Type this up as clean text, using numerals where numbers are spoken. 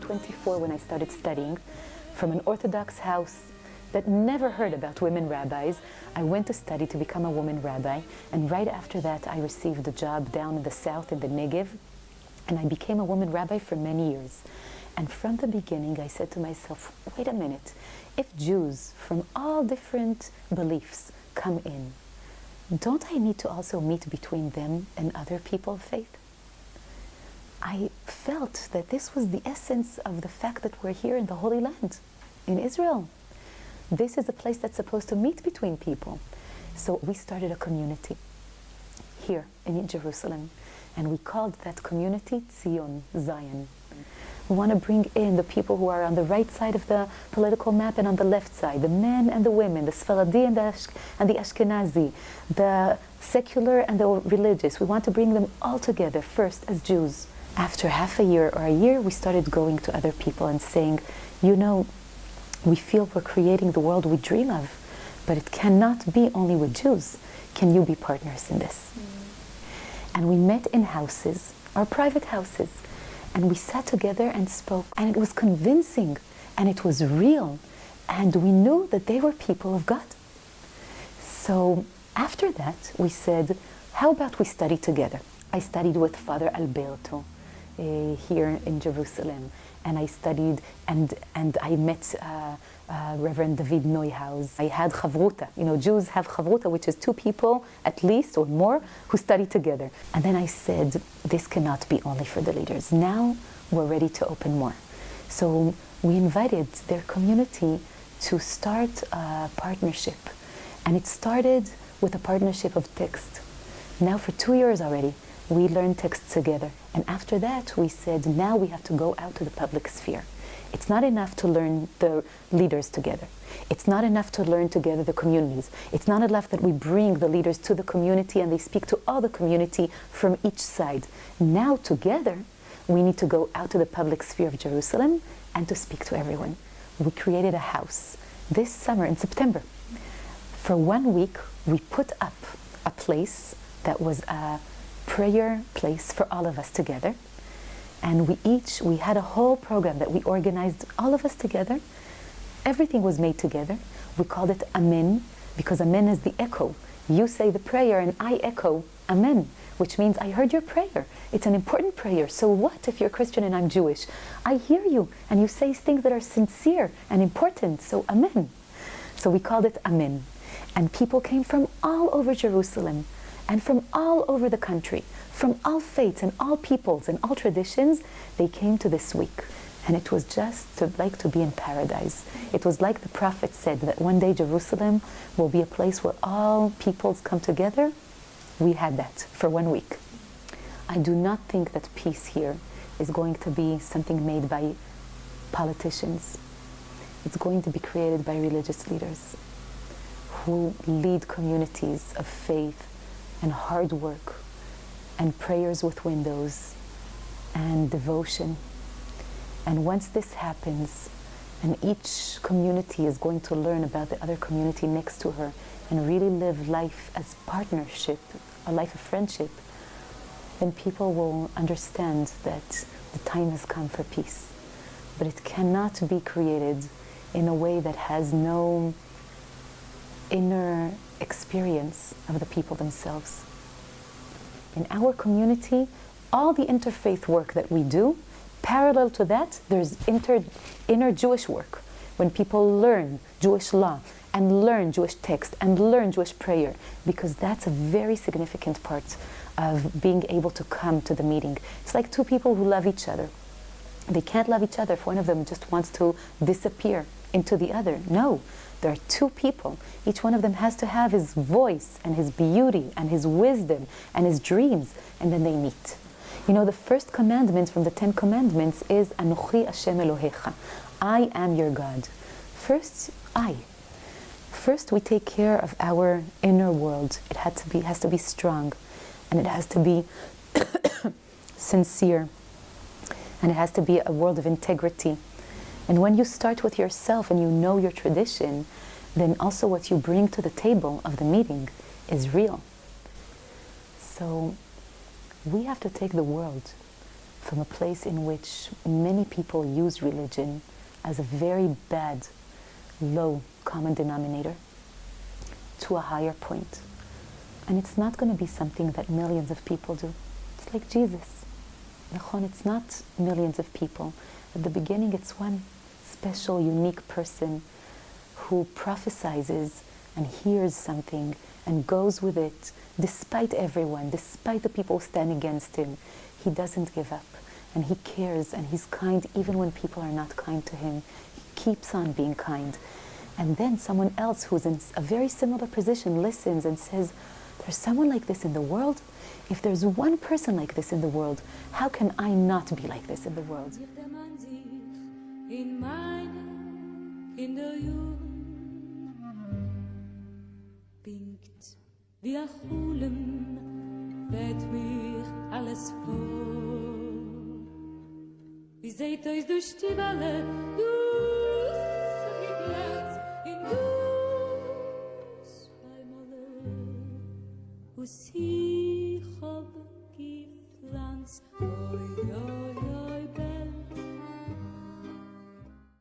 24 when I started studying from an Orthodox house that never heard about women rabbis. I went to study to become a woman rabbi, and right after that I received a job down in the south in the Negev, and I became a woman rabbi for many years. And from the beginning I said to myself, wait a minute, if Jews from all different beliefs come in, don't I need to also meet between them and other people of faith? I felt that this was the essence of the fact that we're here in the Holy Land, in Israel. This is a place that's supposed to meet between people. So we started a community here in Jerusalem, and we called that community Zion, Zion. We want to bring in the people who are on the right side of the political map and on the left side, the men and the women, the Sephardi and the Ashkenazi, the secular and the religious. We want to bring them all together first as Jews. After half a year or a year, we started going to other people and saying, you know, we feel we're creating the world we dream of, but it cannot be only with Jews. Can you be partners in this? And we met in houses, our private houses, and we sat together and spoke, and it was convincing, and it was real, and we knew that they were people of God. So after that, we said, how about we study together? I studied with Father Alberto here in Jerusalem, and I studied and I met Reverend David Neuhaus. I had chavruta. You know, Jews have chavruta, which is two people at least or more who study together. And then I said, this cannot be only for the leaders. Now we're ready to open more. So we invited their community to start a partnership. And it started with a partnership of text. Now for 2 years already, we learned texts together. And after that, we said, now we have to go out to the public sphere. It's not enough to learn the leaders together. It's not enough to learn together the communities. It's not enough that we bring the leaders to the community and they speak to all the community from each side. Now together, we need to go out to the public sphere of Jerusalem and to speak to everyone. We created a house this summer in September. For 1 week, we put up a place that was a prayer place for all of us together, and we had a whole program that we organized all of us together. Everything was made together. We called it Amen, because Amen is the echo. You say the prayer and I echo Amen, which means I heard your prayer. It's an important prayer. So what if you're Christian and I'm Jewish? I hear you and you say things that are sincere and important, so Amen. So we called it Amen, and people came from all over Jerusalem and from all over the country, from all faiths and all peoples and all traditions. They came to this week, and it was just like to be in paradise. It was like the prophet said, that one day Jerusalem will be a place where all peoples come together. We had that for 1 week. I do not think that peace here is going to be something made by politicians. It's going to be created by religious leaders who lead communities of faith and hard work and prayers with windows and devotion. And once this happens, and each community is going to learn about the other community next to her and really live life as partnership, a life of friendship, then people will understand that the time has come for peace. But it cannot be created in a way that has no inner experience of the people themselves. In our community, all the interfaith work that we do, parallel to that, there's inner Jewish work. When people learn Jewish law and learn Jewish text and learn Jewish prayer, because that's a very significant part of being able to come to the meeting. It's like two people who love each other. They can't love each other if one of them just wants to disappear into the other. No. There are two people. Each one of them has to have his voice and his beauty and his wisdom and his dreams, and then they meet. You know, the first commandment from the 10 Commandments is Anochi Hashem Elohecha. I am your God. First, I. First, we take care of our inner world. It has to be strong, and it has to be sincere, and it has to be a world of integrity. And when you start with yourself and you know your tradition, then also what you bring to the table of the meeting is real. So we have to take the world from a place in which many people use religion as a very bad, low common denominator to a higher point. And it's not going to be something that millions of people do. It's like Jesus. It's not millions of people. At the beginning, it's one special, unique person who prophesizes and hears something and goes with it, despite everyone, despite the people who stand against him. He doesn't give up, and he cares, and he's kind even when people are not kind to him. He keeps on being kind. And then someone else who's in a very similar position listens and says, there's someone like this in the world? If there's one person like this in the world, how can I not be like this in the world? Wir holen wird mir alles vor. Wie seht euch durch die Welle, dus Platz in dus Heimale, wo sie hab gepflanzt